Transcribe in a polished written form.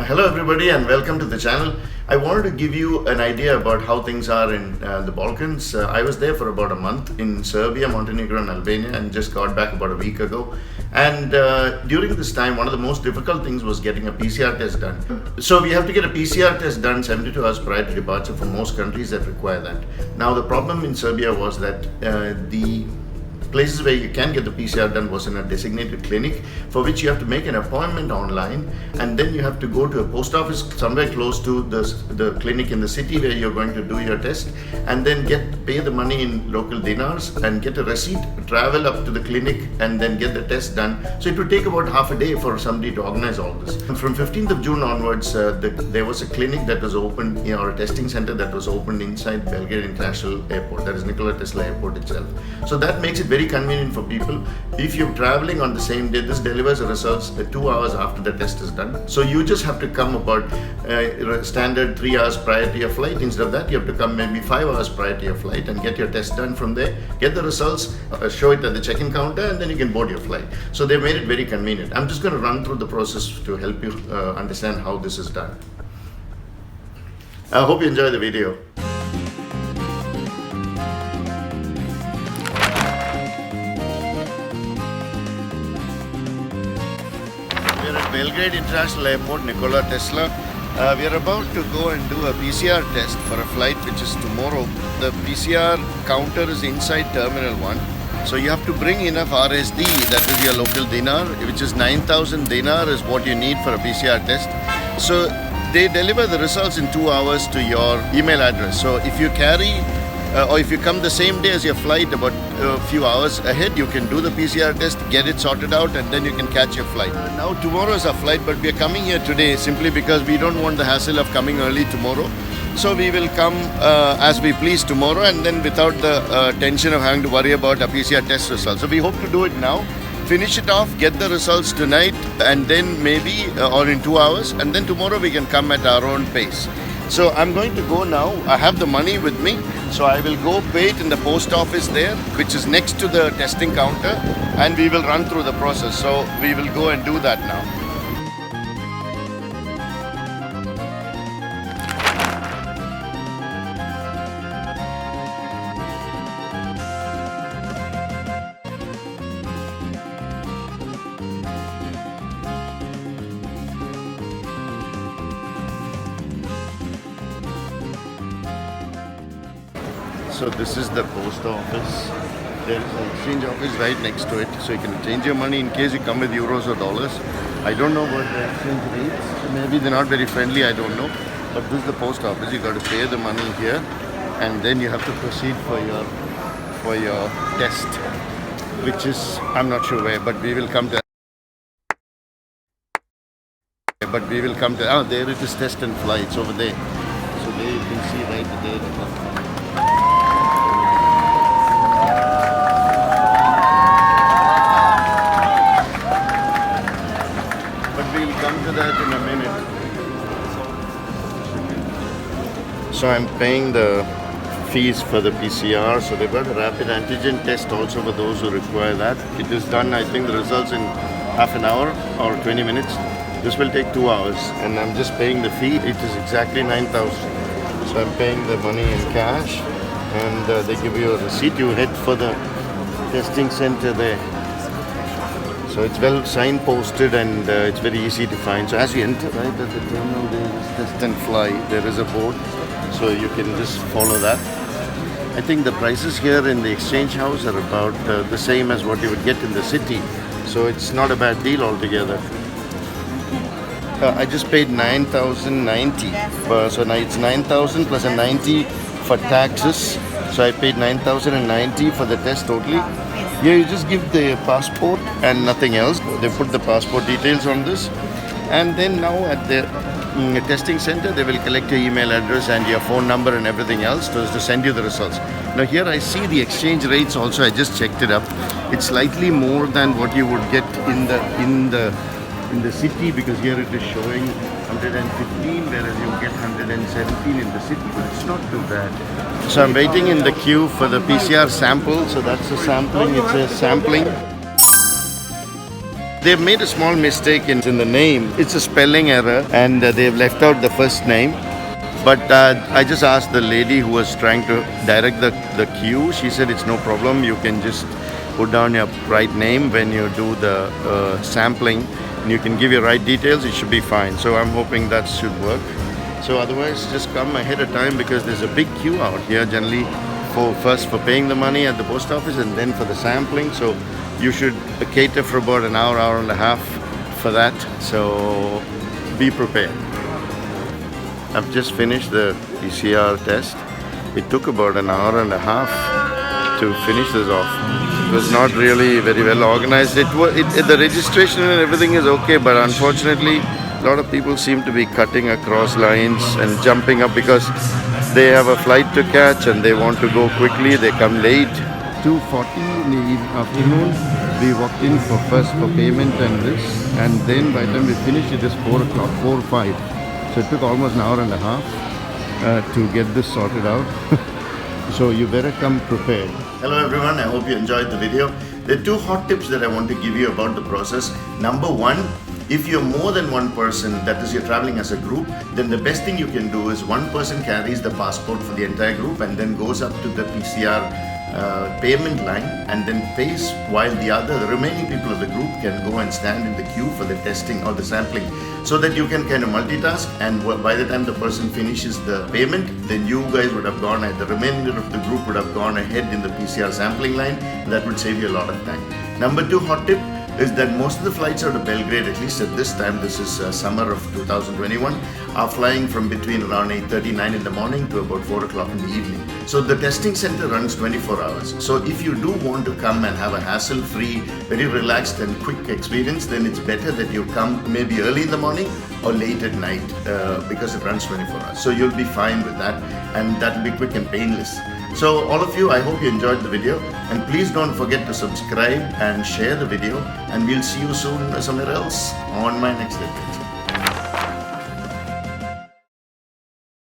Hello everybody and welcome to the channel. I wanted to give you an idea about how things are in the Balkans. I was there for about a month in Serbia, Montenegro and Albania and just got back about a week ago. And during this time, one of the most difficult things was getting a PCR test done. So we have to get a PCR test done 72 hours prior to departure for most countries that require that. Now the problem in Serbia was that the places where you can get the PCR done was in a designated clinic for which you have to make an appointment online, and then you have to go to a post office somewhere close to the clinic in the city where you're going to do your test, and then pay the money in local dinars and get a receipt, travel up to the clinic and then get the test done. So it would take about half a day for somebody to organize all this. And from 15th of June onwards, there was a clinic that was opened, or a testing center that was opened inside Belgrade International Airport, that is Nikola Tesla Airport itself. So that makes it very convenient for people. If you're traveling on the same day, this delivers the results 2 hours after the test is done. So you just have to come about standard 3 hours prior to your flight. Instead of that, you have to come maybe 5 hours prior to your flight and get your test done from there, get the results, show it at the check-in counter, and then you can board your flight. So they made it very convenient. I'm just going to run through the process to help you understand how this is done. I hope you enjoy the video. Belgrade International Airport, Nikola Tesla. We are about to go and do a PCR test for a flight which is tomorrow. The PCR counter is inside Terminal 1. So you have to bring enough RSD, that is your local dinar, which is 9,000 dinar is what you need for a PCR test. So they deliver the results in 2 hours to your email address. So if you carry or if you come the same day as your flight, about a few hours ahead, you can do the PCR test, get it sorted out, and then you can catch your flight. Now tomorrow is our flight, but we are coming here today simply because we don't want the hassle of coming early tomorrow. So we will come as we please tomorrow, and then without the tension of having to worry about a PCR test results. So we hope to do it now, finish it off, get the results tonight, and then maybe or in 2 hours, and then tomorrow we can come at our own pace. So I'm going to go now. I have the money with me, so I will go pay it in the post office there, which is next to the testing counter, and we will run through the process. So we will go and do that now. So this is the post office. There is an exchange office right next to it. So you can change your money in case you come with euros or dollars. I don't know about the exchange rates. Maybe they're not very friendly, I don't know. But this is the post office. You got to pay the money here, and then you have to proceed for your test, which is, I'm not sure where, but we will come to. Oh, there it is, test and fly. It's over there. So there you can see right there. That in a minute. So I'm paying the fees for the PCR. So they've got a rapid antigen test also for those who require that. It is done, I think, the results in half an hour or 20 minutes. This will take 2 hours, and I'm just paying the fee. It is exactly 9,000. So I'm paying the money in cash, and they give you a receipt. You head for the testing center there. So it's well signposted, and it's very easy to find. So as you enter right at the terminal, there is test and fly. There is a board, so you can just follow that. I think the prices here in the exchange house are about the same as what you would get in the city. So it's not a bad deal altogether. I just paid 9,090. So now it's 9,000 plus a 90 for taxes. So I paid 9,090 for the test totally. Here you just give the passport and nothing else. They put the passport details on this, and then now at the testing center they will collect your email address and your phone number and everything else to send you the results. Now here I see the exchange rates also. I just checked it up. It's slightly more than what you would get in the city, because here it is showing 115, whereas you get 117 in the city, but it's not too bad. So I'm waiting in the queue for the PCR sample. So that's the sampling. It's a sampling. they've made a small mistake in the name. It's a spelling error, and they've left out the first name. But I just asked the lady who was trying to direct the queue. She said it's no problem. You can just put down your right name when you do the sampling. And you can give your right details. It should be fine. So I'm hoping that should work. So otherwise, just come ahead of time because there's a big queue out here generally first for paying the money at the post office and then for the sampling. So you should cater for about an hour, hour and a half for that. So be prepared. I've just finished the PCR test. It took about an hour and a half to finish this off. It was not really very well organized. The registration and everything is okay, but unfortunately, a lot of people seem to be cutting across lines and jumping up because they have a flight to catch and they want to go quickly. They come late. 2:40 in the afternoon, we walked in for payment and then by the time we finished, it is 4 o'clock, 4 or 5. So it took almost an hour and a half to get this sorted out. So you better come prepared. Hello everyone, I hope you enjoyed the video. There are 2 hot tips that I want to give you about the process. Number 1, if you're more than one person, that is you're traveling as a group, then the best thing you can do is one person carries the passport for the entire group and then goes up to the PCR payment line and then pays, while the remaining people of the group can go and stand in the queue for the testing or the sampling, so that you can kind of multitask, and by the time the person finishes the payment, then you guys would have gone, the remainder of the group would have gone ahead in the PCR sampling line. That would save you a lot of time. Number 2 hot tip is that most of the flights out of Belgrade, at least at this time, this is summer of 2021, are flying from between around 8:39 in the morning to about 4 o'clock in the evening. So the testing center runs 24 hours. So if you do want to come and have a hassle-free, very relaxed and quick experience, then it's better that you come maybe early in the morning or late at night because it runs 24 hours. So you'll be fine with that, and that will be quick and painless. So all of you, I hope you enjoyed the video, and please don't forget to subscribe and share the video, and we'll see you soon somewhere else on my next adventure.